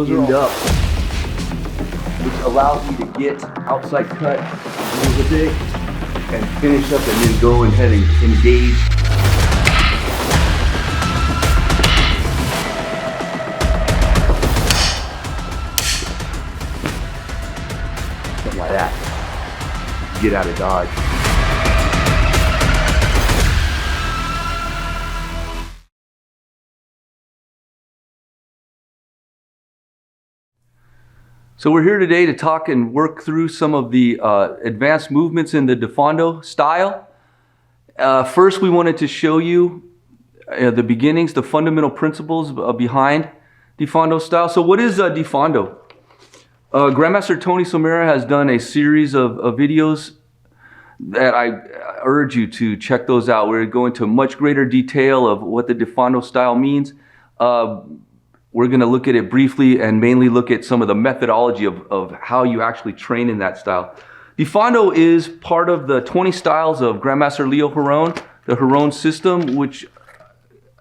Those are all up, which allows me to get outside cut with it and finish up and then go ahead and engage. Something like that. Get out of dodge. So we're here today to talk and work through some of the advanced movements in the Defondo style. First, we wanted to show you the beginnings, the fundamental principles behind Defondo style. So what is Defondo? Grandmaster Tony Somera has done a series of videos that I urge you to check those out. We're going into much greater detail of what the Defondo style means. We're going to look at it briefly and mainly look at some of the methodology of how you actually train in that style. Defondo is part of the 20 styles of Grandmaster Leo Giron, the Giron System, which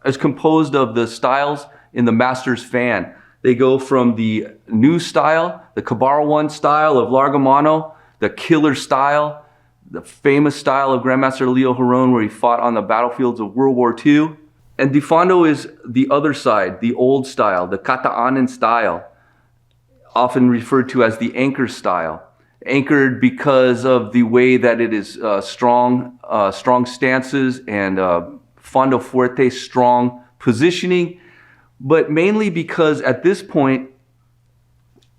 is composed of the styles in the Master's fan. They go from the new style, the Cabal 1 style of Larga Mano, the killer style, the famous style of Grandmaster Leo Giron where he fought on the battlefields of World War II. And Defondo is the other side, the old style, the kataanan style, often referred to as the anchor style. Anchored because of the way that it is strong stances and fondo fuerte, strong positioning, but mainly because at this point,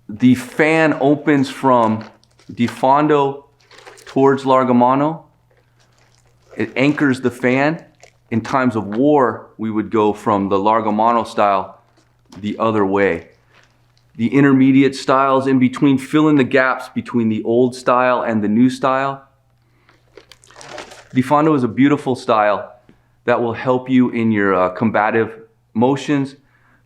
the fan opens from Defondo towards Larga Mano. It anchors the fan. In times of war, we would go from the Larga Mano style the other way. The intermediate styles in between fill in the gaps between the old style and the new style. Defondo is a beautiful style that will help you in your combative motions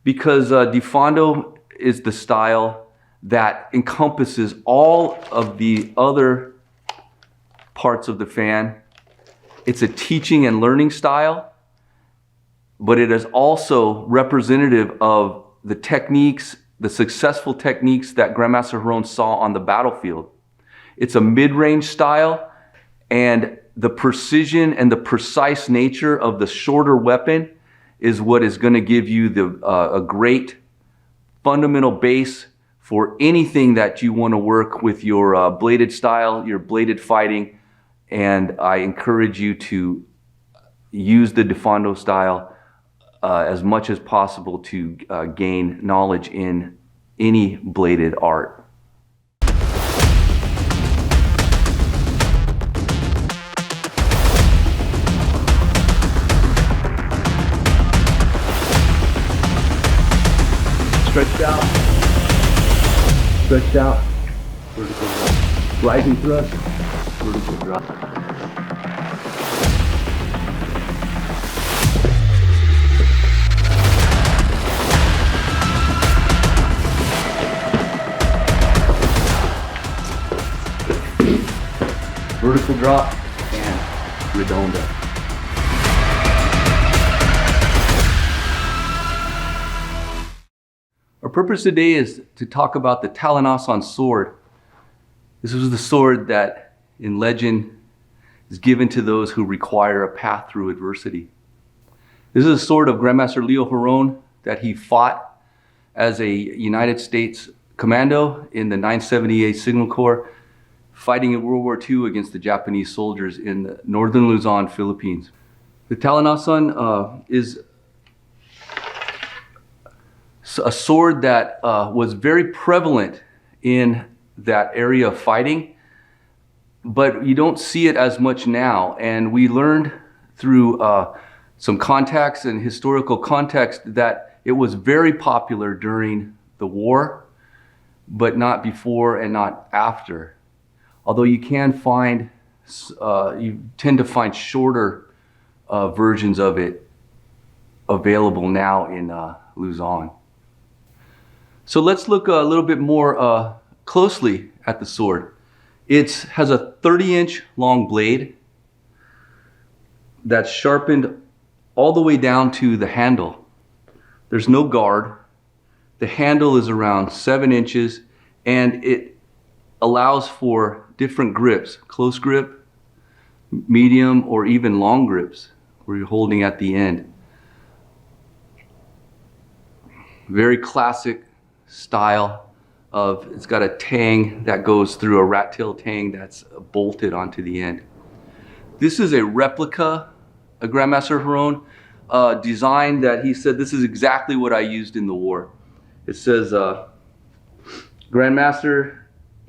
because Defondo is the style that encompasses all of the other parts of the fan. It's a teaching and learning style, but it is also representative of the techniques, the successful techniques that Grandmaster Giron saw on the battlefield. It's a mid-range style, and the precision and the precise nature of the shorter weapon is what is going to give you a great fundamental base for anything that you want to work with your bladed style, your bladed fighting. And I encourage you to use the Defondo style as much as possible to gain knowledge in any bladed art. Stretched out, vertical thrust, rising thrust, vertical drop. Vertical drop and redonda. Our purpose today is to talk about the talenos on sword. This was the sword that in legend is given to those who require a path through adversity. This is a sword of Grandmaster Leo Giron that he fought as a United States commando in the 978 Signal Corps, fighting in World War II against the Japanese soldiers in the northern Luzon, Philippines. The talenosan is a sword that was very prevalent in that area of fighting, but you don't see it as much now. And we learned through some contacts and historical context that it was very popular during the war, but not before and not after. Although you can find, you tend to find shorter versions of it available now in Luzon. So let's look a little bit more closely at the sword. It has a 30-inch long blade that's sharpened all the way down to the handle. There's no guard. The handle is around 7 inches, and it allows for different grips, close grip, medium, or even long grips where you're holding at the end. Very classic style of, it's got a tang that goes through, a rat tail tang that's bolted onto the end. This is a replica, a Grandmaster Giron design that he said, this is exactly what I used in the war. It says Grandmaster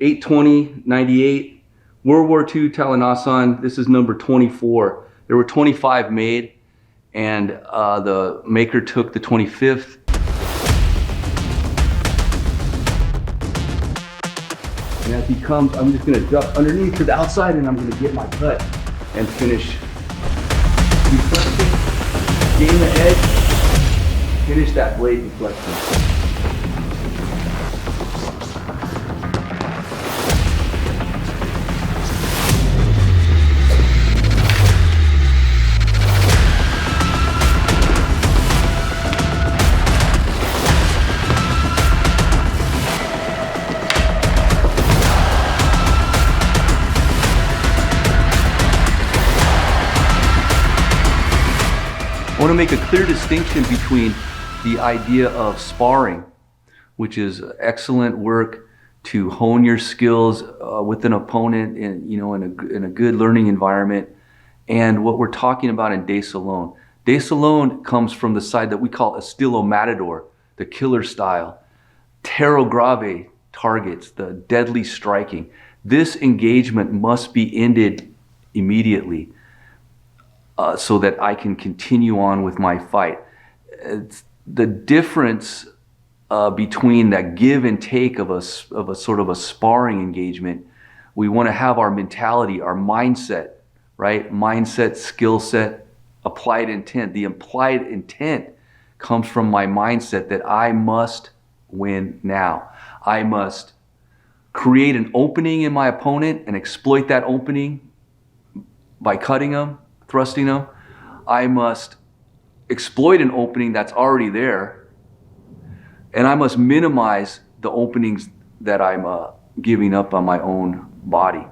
82098, World War II talenos. This is number 24. There were 25 made, and the maker took the 25th. And as he comes, I'm just gonna duck underneath to the outside, and I'm gonna get my cut and finish. Deflecting, gain the edge, finish that blade deflection. I want to make a clear distinction between the idea of sparring, which is excellent work to hone your skills with an opponent in a good learning environment, and what we're talking about in de Salon. De Salon comes from the side that we call estilo matador, the killer style, terro grave targets, the deadly striking. This engagement must be ended immediately. So that I can continue on with my fight. It's the difference between that give and take of a sort of a sparring engagement. We want to have our mentality, our mindset, right? Mindset, skill set, applied intent. The implied intent comes from my mindset that I must win now. I must create an opening in my opponent and exploit that opening by cutting them, thrusting them. I must exploit an opening that's already there, and I must minimize the openings that I'm giving up on my own body.